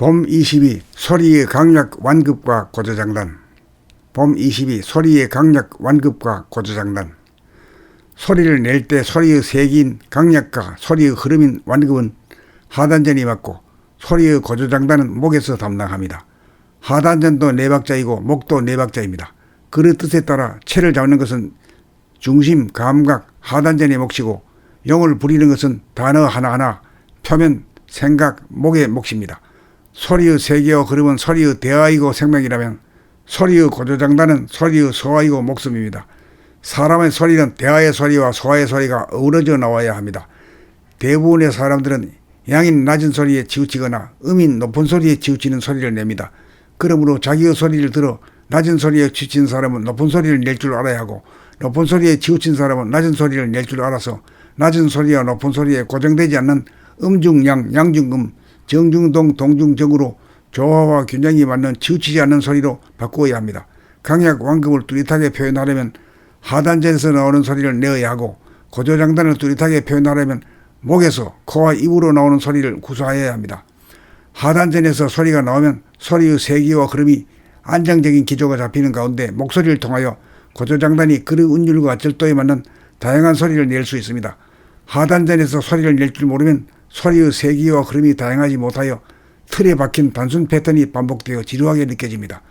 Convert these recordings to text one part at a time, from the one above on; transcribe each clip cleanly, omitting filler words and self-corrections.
봄 22 소리의 강약 완급과 고조장단. 봄 22 소리의 강약 완급과 고조장단. 소리를 낼 때 소리의 색인 강약과 소리의 흐름인 완급은 하단전이 맡고 소리의 고조장단은 목에서 담당합니다. 하단전도 네 박자이고 목도 네 박자입니다. 그 뜻에 따라 채를 잡는 것은 중심, 감각, 하단전의 몫이고 영을 부리는 것은 단어 하나하나, 표면, 생각, 목의 몫입니다. 소리의 세계와 흐름은 소리의 대화이고 생명이라면 소리의 고조장단은 소리의 소화이고 목숨입니다. 사람의 소리는 대화의 소리와 소화의 소리가 어우러져 나와야 합니다. 대부분의 사람들은 양인 낮은 소리에 치우치거나 음인 높은 소리에 치우치는 소리를 냅니다. 그러므로 자기의 소리를 들어 낮은 소리에 치우친 사람은 높은 소리를 낼 줄 알아야 하고, 높은 소리에 치우친 사람은 낮은 소리를 낼 줄 알아서 낮은 소리와 높은 소리에 고정되지 않는 음중양, 양중음, 정중동, 동중정으로 조화와 균형이 맞는 치우치지 않는 소리로 바꾸어야 합니다. 강약 완급을 뚜렷하게 표현하려면 하단전에서 나오는 소리를 내어야 하고, 고조장단을 뚜렷하게 표현하려면 목에서 코와 입으로 나오는 소리를 구사해야 합니다. 하단전에서 소리가 나오면 소리의 세기와 흐름이 안정적인 기조가 잡히는 가운데 목소리를 통하여 고조장단이 그의 운율과 절도에 맞는 다양한 소리를 낼 수 있습니다. 하단전에서 소리를 낼 줄 모르면 소리의 세기와 흐름이 다양하지 못하여 틀에 박힌 단순 패턴이 반복되어 지루하게 느껴집니다.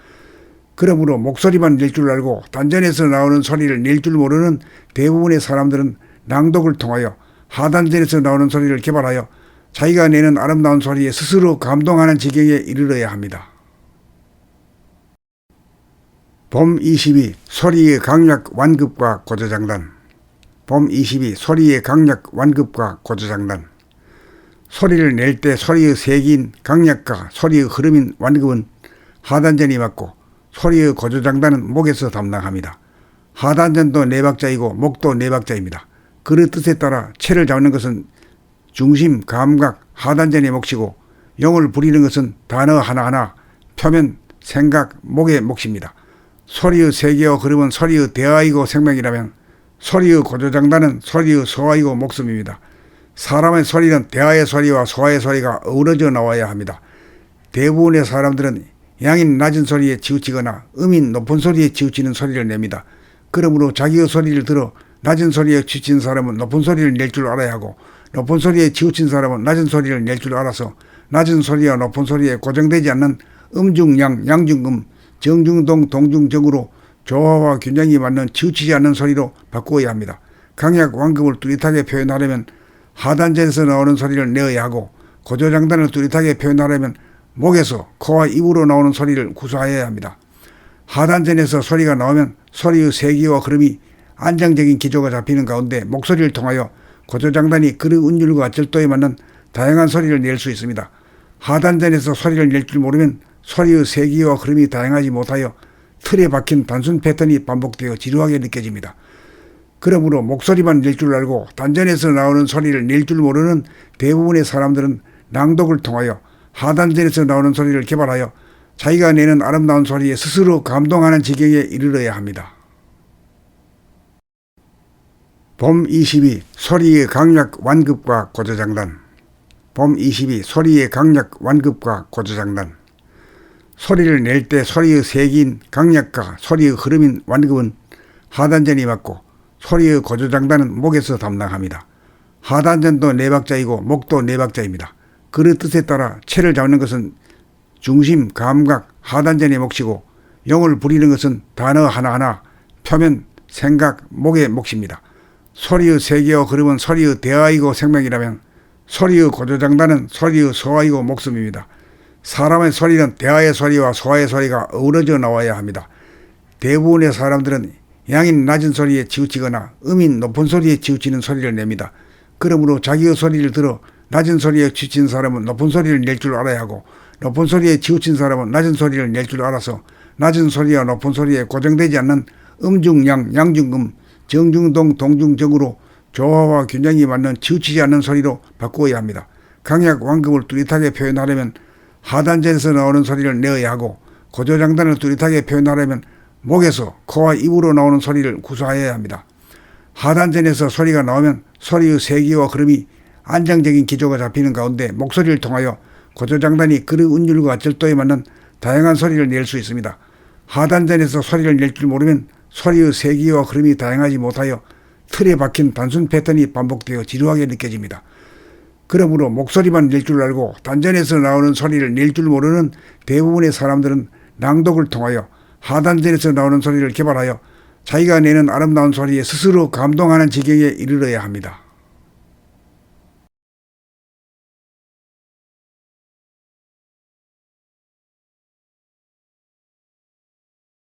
그러므로 목소리만 낼 줄 알고 단전에서 나오는 소리를 낼 줄 모르는 대부분의 사람들은 낭독을 통하여 하단전에서 나오는 소리를 개발하여 자기가 내는 아름다운 소리에 스스로 감동하는 지경에 이르러야 합니다. 봄 22 소리의 강약 완급과 고조장단. 봄 22 소리의 강약 완급과 고조장단. 소리를 낼 때 소리의 색인 강약과 소리의 흐름인 완급은 하단전이 맡고 소리의 고조장단은 목에서 담당합니다. 하단전도 네 박자이고 목도 네 박자입니다. 그 뜻에 따라 채를 잡는 것은 중심, 감각, 하단전의 몫이고 영을 부리는 것은 단어 하나하나, 표면, 생각, 목의 몫입니다. 소리의 세계와 흐름은 소리의 대화이고 생명이라면 소리의 고조장단은 소리의 소화이고 목숨입니다. 사람의 소리는 대화의 소리와 소화의 소리가 어우러져 나와야 합니다. 대부분의 사람들은 양인 낮은 소리에 치우치거나 음인 높은 소리에 치우치는 소리를 냅니다. 그러므로 자기의 소리를 들어 낮은 소리에 치우친 사람은 높은 소리를 낼 줄 알아야 하고, 높은 소리에 치우친 사람은 낮은 소리를 낼 줄 알아서 낮은 소리와 높은 소리에 고정되지 않는 음중양, 양중음, 정중동, 동중정으로 조화와 균형이 맞는 치우치지 않는 소리로 바꾸어야 합니다. 강약 완급을 뚜렷하게 표현하려면 하단전에서 나오는 소리를 내어야 하고, 고조장단을 뚜렷하게 표현하려면 목에서 코와 입으로 나오는 소리를 구사해야 합니다. 하단전에서 소리가 나오면 소리의 세기와 흐름이 안정적인 기조가 잡히는 가운데 목소리를 통하여 고조장단이 그의 운율과 절도에 맞는 다양한 소리를 낼 수 있습니다. 하단전에서 소리를 낼 줄 모르면 소리의 세기와 흐름이 다양하지 못하여 틀에 박힌 단순 패턴이 반복되어 지루하게 느껴집니다. 그러므로 목소리만 낼 줄 알고 단전에서 나오는 소리를 낼 줄 모르는 대부분의 사람들은 낭독을 통하여 하단전에서 나오는 소리를 개발하여 자기가 내는 아름다운 소리에 스스로 감동하는 지경에 이르러야 합니다. 봄 22 소리의 강약 완급과 고조장단. 봄 22 소리의 강약 완급과 고조장단. 소리를 낼 때 소리의 색인 강약과 소리의 흐름인 완급은 하단전이 맡고 소리의 고조장단은 목에서 담당합니다. 하단전도 네 박자이고 목도 네 박자입니다. 그 뜻에 따라 채를 잡는 것은 중심, 감각, 하단전의 몫이고 영을 부리는 것은 단어 하나하나, 표면, 생각, 목의 몫입니다. 소리의 세계와 흐름은 소리의 대화이고 생명이라면 소리의 고조장단은 소리의 소화이고 목숨입니다. 사람의 소리는 대화의 소리와 소화의 소리가 어우러져 나와야 합니다. 대부분의 사람들은 양인 낮은 소리에 치우치거나 음인 높은 소리에 치우치는 소리를 냅니다. 그러므로 자기의 소리를 들어 낮은 소리에 치우친 사람은 높은 소리를 낼 줄 알아야 하고, 높은 소리에 치우친 사람은 낮은 소리를 낼 줄 알아서 낮은 소리와 높은 소리에 고정되지 않는 음중양, 양중음, 정중동, 동중정으로 조화와 균형이 맞는 치우치지 않는 소리로 바꾸어야 합니다. 강약 완급을 뚜렷하게 표현하려면 하단전에서 나오는 소리를 내어야 하고, 고조장단을 뚜렷하게 표현하려면 목에서 코와 입으로 나오는 소리를 구사해야 합니다. 하단전에서 소리가 나오면 소리의 세기와 흐름이 안정적인 기조가 잡히는 가운데 목소리를 통하여 고조장단이 그의 운율과 절도에 맞는 다양한 소리를 낼 수 있습니다. 하단전에서 소리를 낼 줄 모르면 소리의 세기와 흐름이 다양하지 못하여 틀에 박힌 단순 패턴이 반복되어 지루하게 느껴집니다. 그러므로 목소리만 낼 줄 알고 단전에서 나오는 소리를 낼 줄 모르는 대부분의 사람들은 낭독을 통하여 하단전에서 나오는 소리를 개발하여 자기가 내는 아름다운 소리에 스스로 감동하는 지경에 이르러야 합니다.